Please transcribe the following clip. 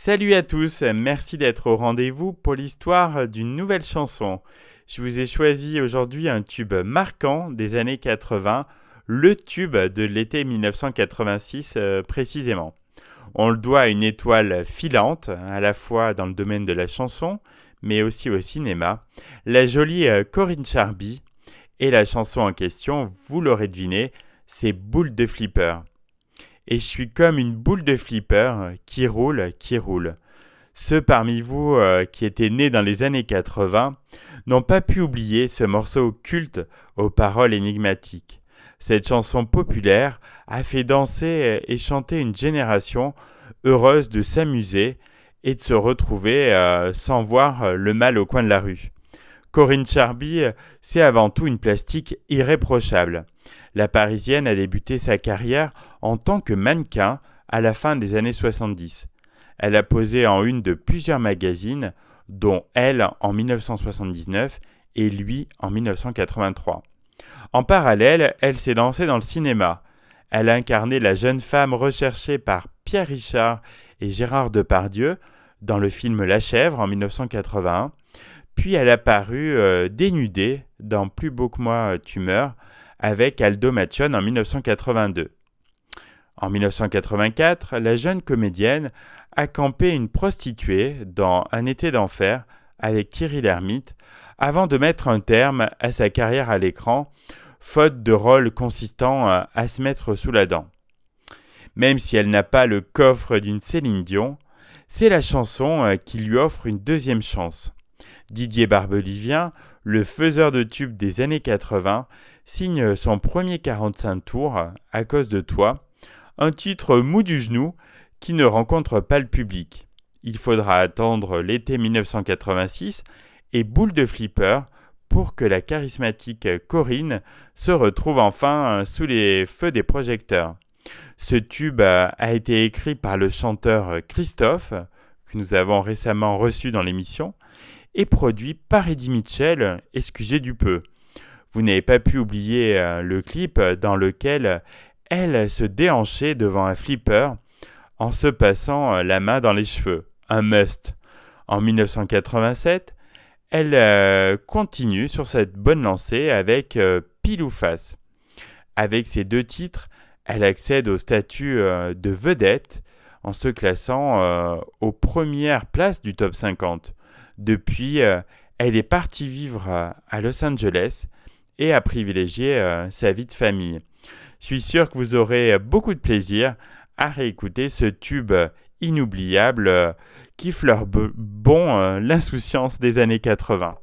Salut à tous, merci d'être au rendez-vous pour l'histoire d'une nouvelle chanson. Je vous ai choisi aujourd'hui un tube marquant des années 80, le tube de l'été 1986 précisément. On le doit à une étoile filante, à la fois dans le domaine de la chanson, mais aussi au cinéma, la jolie Corinne Charby, et la chanson en question, vous l'aurez deviné, c'est Boule de Flipper. Et je suis comme une boule de flipper qui roule, qui roule. Ceux parmi vous qui étaient nés dans les années 80 n'ont pas pu oublier ce morceau culte aux paroles énigmatiques. Cette chanson populaire a fait danser et chanter une génération heureuse de s'amuser et de se retrouver sans voir le mal au coin de la rue. Corinne Charby, c'est avant tout une plastique irréprochable. La Parisienne a débuté sa carrière en tant que mannequin à la fin des années 70. Elle a posé en une de plusieurs magazines, dont Elle en 1979 et Lui en 1983. En parallèle, elle s'est lancée dans le cinéma. Elle a incarné la jeune femme recherchée par Pierre Richard et Gérard Depardieu dans le film La Chèvre en 1981. Puis elle a paru dénudée dans Plus beau que moi, tu meurs avec Aldo Machon en 1982. En 1984, la jeune comédienne a campé une prostituée dans Un été d'enfer avec Thierry Lhermitte avant de mettre un terme à sa carrière à l'écran, faute de rôle consistant à se mettre sous la dent. Même si elle n'a pas le coffre d'une Céline Dion, c'est la chanson qui lui offre une deuxième chance. Didier Barbelivien, le faiseur de tubes des années 80, signe son premier 45 tours, À cause de toi, un titre mou du genou qui ne rencontre pas le public. Il faudra attendre l'été 1986 et Boule de Flipper pour que la charismatique Corinne se retrouve enfin sous les feux des projecteurs. Ce tube a été écrit par le chanteur Christophe, que nous avons récemment reçu dans l'émission, et produit par Eddie Mitchell, excusez du peu. Vous n'avez pas pu oublier le clip dans lequel elle se déhanchait devant un flipper en se passant la main dans les cheveux. Un must. En 1987, elle continue sur cette bonne lancée avec Pile ou Face. Avec ces deux titres, elle accède au statut de vedette en se classant aux premières places du top 50. Depuis, elle est partie vivre à Los Angeles et a privilégié sa vie de famille. Je suis sûr que vous aurez beaucoup de plaisir à réécouter ce tube inoubliable qui fleure l'insouciance des années 80.